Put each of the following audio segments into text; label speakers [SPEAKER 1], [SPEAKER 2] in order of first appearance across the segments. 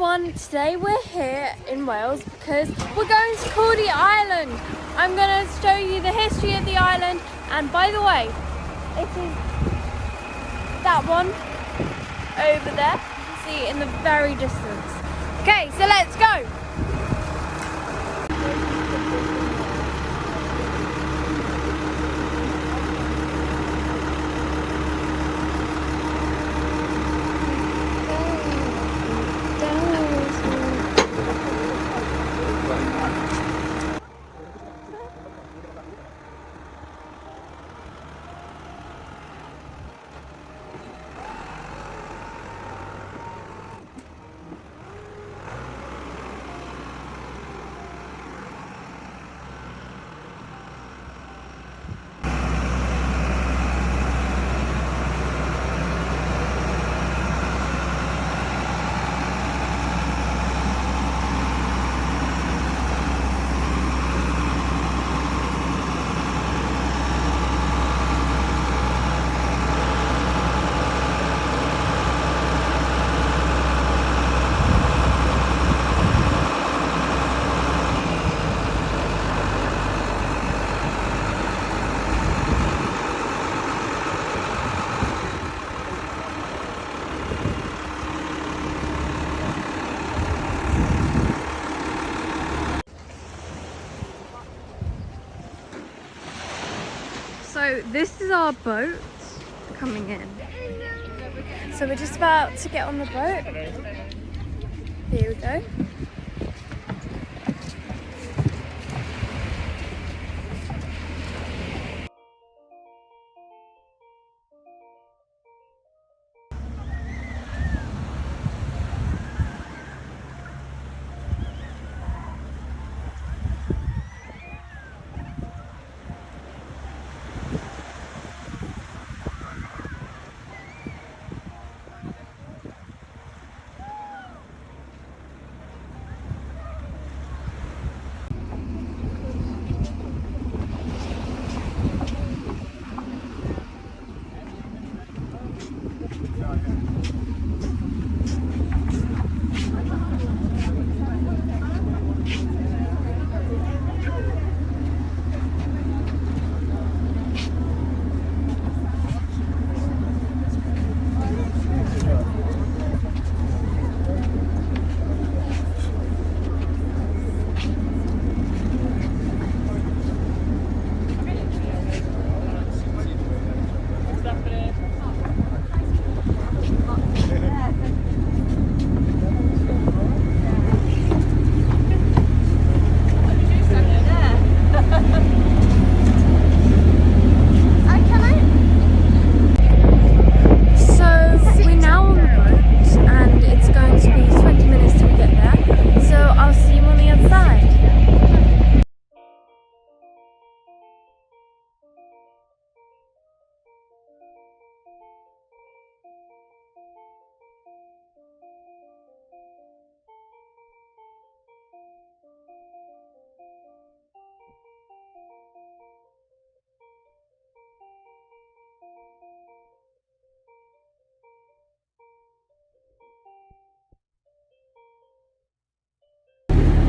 [SPEAKER 1] everyone, today we're here in Wales because we're going to Caldey Island. I'm going to show you the history of the island, and by the way, it is that one over there, you can see in the very distance. Okay, so let's go! So this is our boat coming in. So we're just about to get on the boat. Here we go.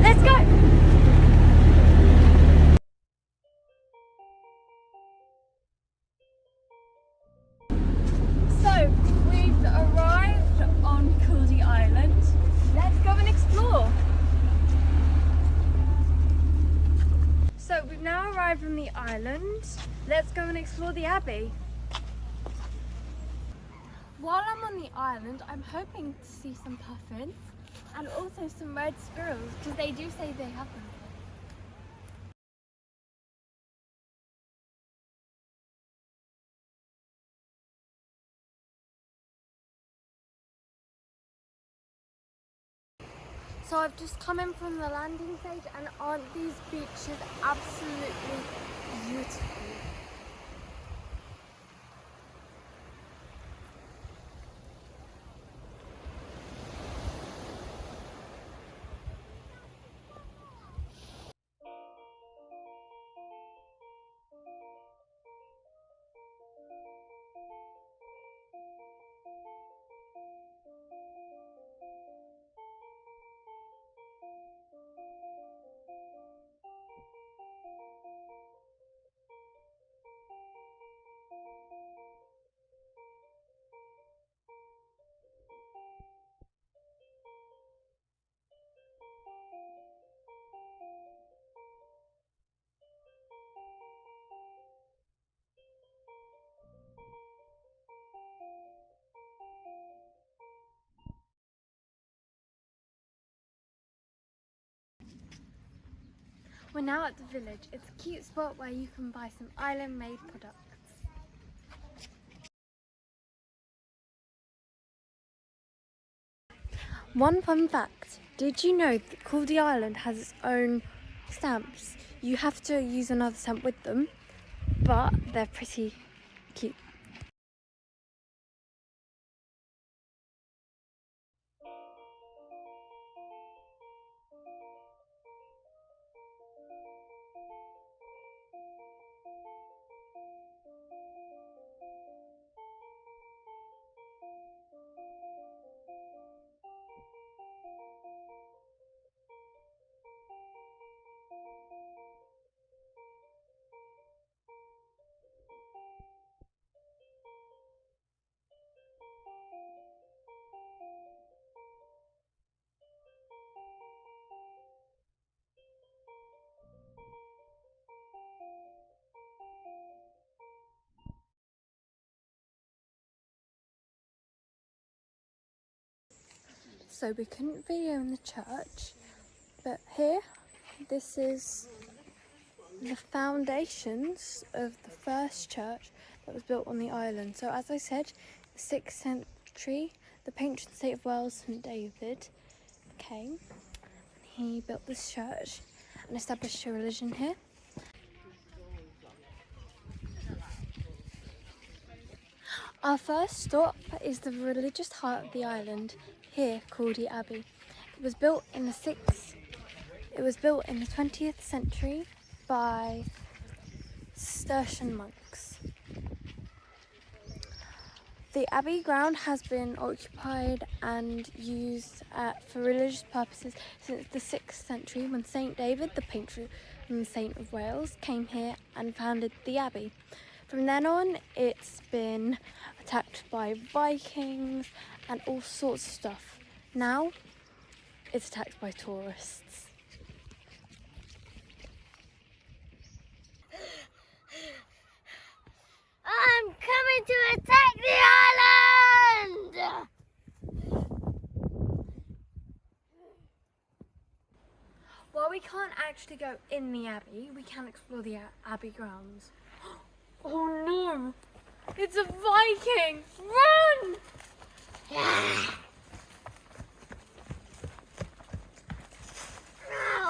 [SPEAKER 1] Let's go! So, we've arrived on Caldey Island. Let's go and explore. So, we've now arrived on the island. Let's go and explore the abbey. While I'm on the island, I'm hoping to see some puffins and also some red squirrels, because they do say they have them. So I've just come in from the landing stage, and aren't these beaches absolutely beautiful? We're now at the village. It's a cute spot where you can buy some island-made products. One fun fact, did you know that Caldey Island has its own stamps? You have to use another stamp with them, but they're pretty cute. So we couldn't video in the church, but here, this is the foundations of the first church that was built on the island. So as I said, the 6th century, the patron saint of Wales, St David, came. He built this church and established a religion here. Our first stop is the religious heart of the island, here Caldey Abbey. It was built in the 20th century by Cistercian monks. The abbey ground has been occupied and used for religious purposes since the 6th century, when St David, the patron saint of Wales, came here and founded the abbey. From then on, it's been attacked by Vikings and all sorts of stuff. Now, it's attacked by tourists.
[SPEAKER 2] I'm coming to attack the island!
[SPEAKER 1] While we can't actually go in the abbey, we can explore the abbey grounds. Oh no! It's a Viking! Run!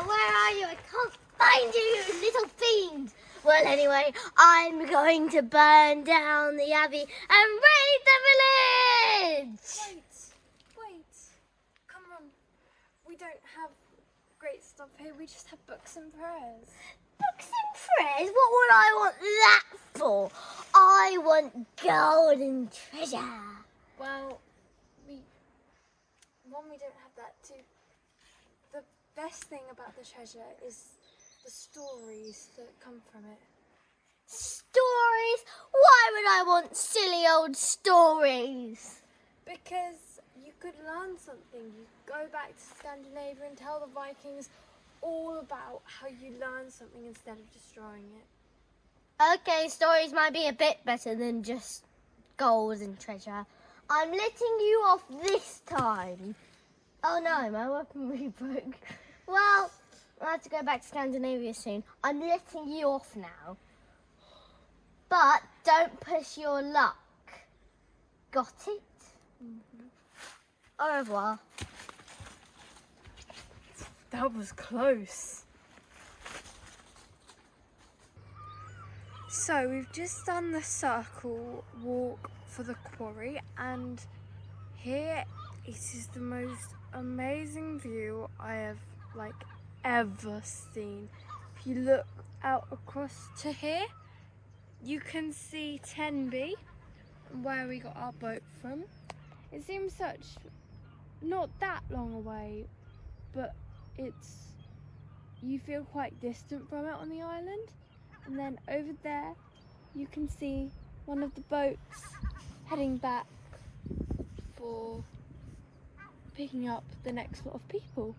[SPEAKER 2] Where are you? I can't find you, you little fiend! Well, anyway, I'm going to burn down the abbey and raid the village!
[SPEAKER 1] Wait. Come on. We don't have great stuff here, we just have books and prayers.
[SPEAKER 2] Books and prayers? What would I want that for? I want gold and treasure.
[SPEAKER 1] Well, we don't have that too. The best thing about the treasure is the stories that come from it.
[SPEAKER 2] Stories? Why would I want silly old stories?
[SPEAKER 1] Because you could learn something. You go back to Scandinavia and tell the Vikings all about how you learn something instead of destroying it.
[SPEAKER 2] Okay, stories might be a bit better than just gold and treasure. I'm letting you off this time. Oh no, my weaponry broke. Well, I have to go back to Scandinavia soon. I'm letting you off now. But don't push your luck. Got it? Mm-hmm. Au revoir.
[SPEAKER 1] That was close. So we've just done the circle walk for the quarry, and here it is the most amazing view I have ever seen. If you look out across to here, you can see Tenby, where we got our boat from. It seems not that long away, but you feel quite distant from it on the island. And then over there you can see one of the boats heading back for picking up the next lot of people.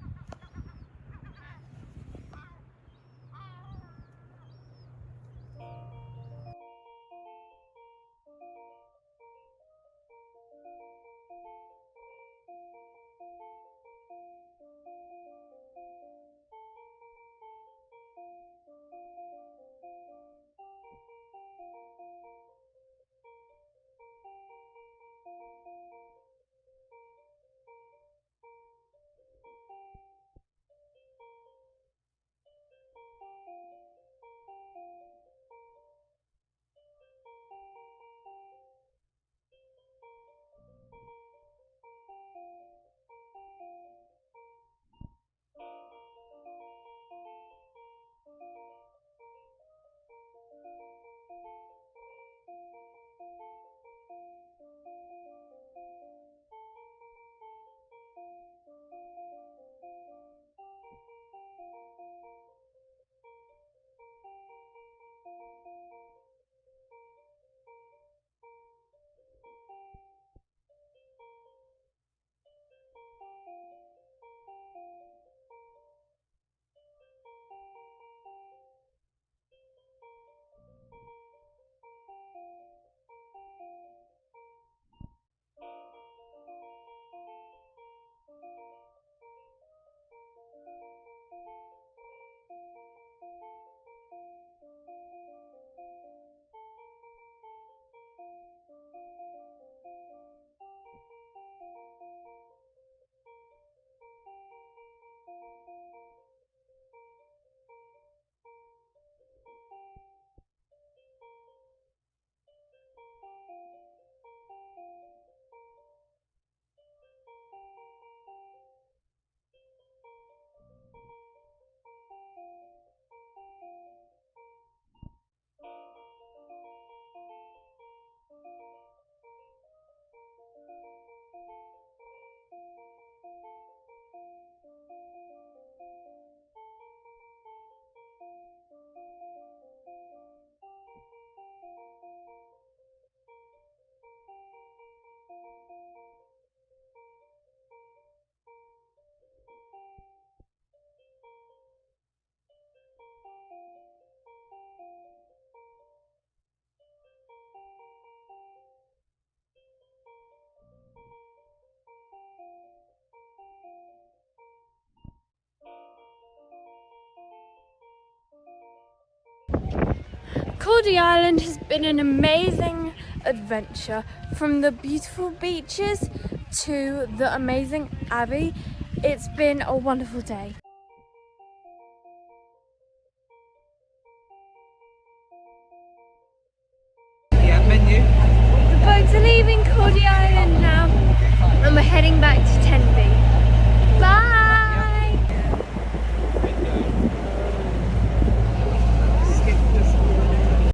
[SPEAKER 1] Caldey Island has been an amazing adventure, from the beautiful beaches to the amazing abbey. It's been a wonderful day.
[SPEAKER 3] Yeah, menu.
[SPEAKER 1] The boats are leaving Caldey Island now.